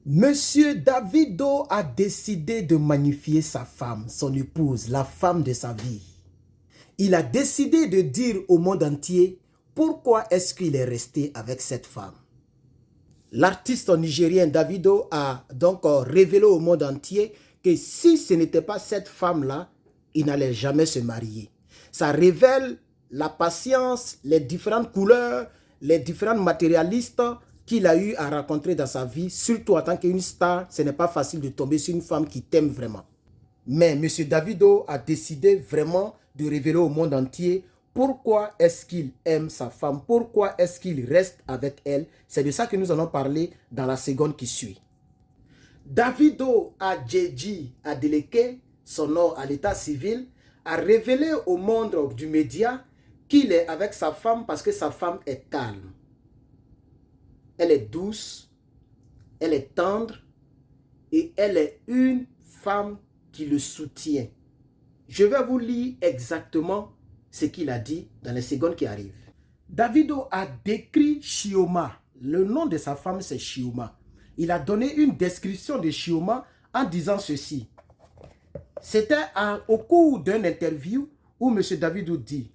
Monsieur Davido a décidé de magnifier sa femme, son épouse, la femme de sa vie. Il a décidé de dire au monde entier pourquoi est-ce qu'il est resté avec cette femme. L'artiste nigérien Davido a donc révélé au monde entier que si ce n'était pas cette femme-là, il n'allait jamais se marier. Ça révèle la patience, les différentes couleurs, les différents matérialistes qu'il a eu à rencontrer dans sa vie, surtout en tant qu'une star. Ce n'est pas facile de tomber sur une femme qui t'aime vraiment. Mais M. Davido a décidé vraiment de révéler au monde entier pourquoi est-ce qu'il aime sa femme, pourquoi est-ce qu'il reste avec elle. C'est de ça que nous allons parler dans la seconde qui suit. Davido Adjeji Adeleke, son nom à l'état civil, a révélé au monde du média qu'il est avec sa femme parce que sa femme est calme. Elle est douce, elle est tendre et elle est une femme qui le soutient. Je vais vous lire exactement ce qu'il a dit dans les secondes qui arrivent. Davido a décrit Chioma. Le nom de sa femme, c'est Chioma. Il a donné une description de Chioma en disant ceci. C'était au cours d'une interview où M. Davido dit,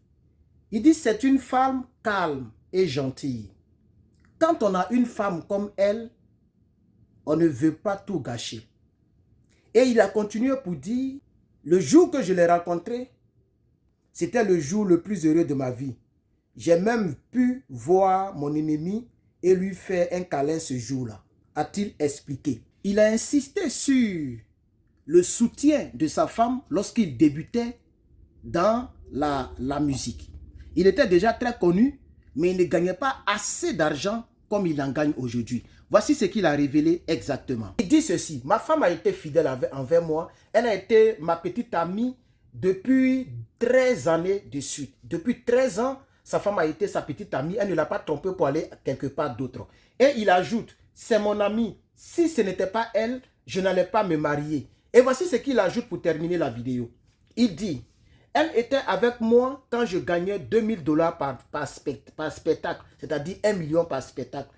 il dit c'est une femme calme et gentille. Quand on a une femme comme elle, on ne veut pas tout gâcher. Et il a continué pour dire, le jour que je l'ai rencontrée, c'était le jour le plus heureux de ma vie. J'ai même pu voir mon ennemi et lui faire un câlin ce jour-là, a-t-il expliqué. Il a insisté sur le soutien de sa femme lorsqu'il débutait dans la musique. Il était déjà très connu, mais il ne gagnait pas assez d'argent comme il en gagne aujourd'hui. Voici ce qu'il a révélé exactement. Il dit ceci, ma femme a été fidèle envers moi, elle a été ma petite amie depuis 13 années de suite. Depuis 13 ans, sa femme a été sa petite amie, elle ne l'a pas trompé pour aller quelque part d'autre. Et il ajoute, c'est mon amie, si ce n'était pas elle, je n'allais pas me marier. Et voici ce qu'il ajoute pour terminer la vidéo. Il dit, elle était avec moi quand je gagnais 2000 $ par spectacle, c'est-à-dire 1 million par spectacle.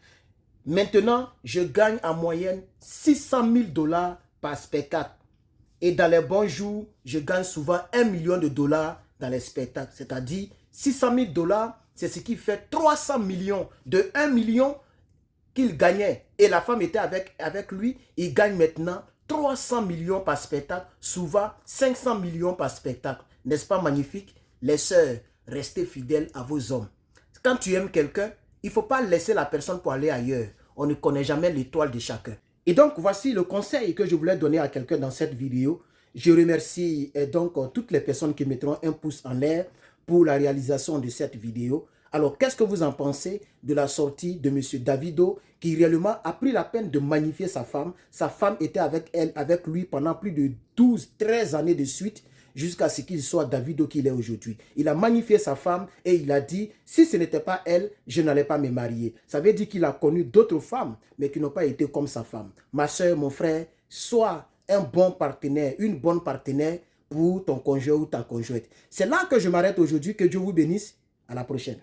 Maintenant, je gagne en moyenne 600 000 $ par spectacle. Et dans les bons jours, je gagne souvent 1 million de dollars dans les spectacles. C'est-à-dire 600 000 $, c'est ce qui fait 300 millions. De 1 million qu'il gagnait et la femme était avec lui, il gagne maintenant 300 millions par spectacle, souvent 500 millions par spectacle. N'est-ce pas magnifique? Les sœurs, restez fidèles à vos hommes. Quand tu aimes quelqu'un, il ne faut pas laisser la personne pour aller ailleurs. On ne connaît jamais l'étoile de chacun. Et donc, voici le conseil que je voulais donner à quelqu'un dans cette vidéo. Je remercie donc toutes les personnes qui mettront un pouce en l'air pour la réalisation de cette vidéo. Alors, qu'est-ce que vous en pensez de la sortie de M. Davido qui réellement a pris la peine de magnifier sa femme? Sa femme était avec lui pendant plus de 12-13 années de suite jusqu'à ce qu'il soit Davido qu'il est aujourd'hui. Il a magnifié sa femme et il a dit, si ce n'était pas elle, je n'allais pas me marier. Ça veut dire qu'il a connu d'autres femmes, mais qui n'ont pas été comme sa femme. Ma soeur, mon frère, sois un bon partenaire, une bonne partenaire pour ton conjoint ou ta conjointe. C'est là que je m'arrête aujourd'hui. Que Dieu vous bénisse. À la prochaine.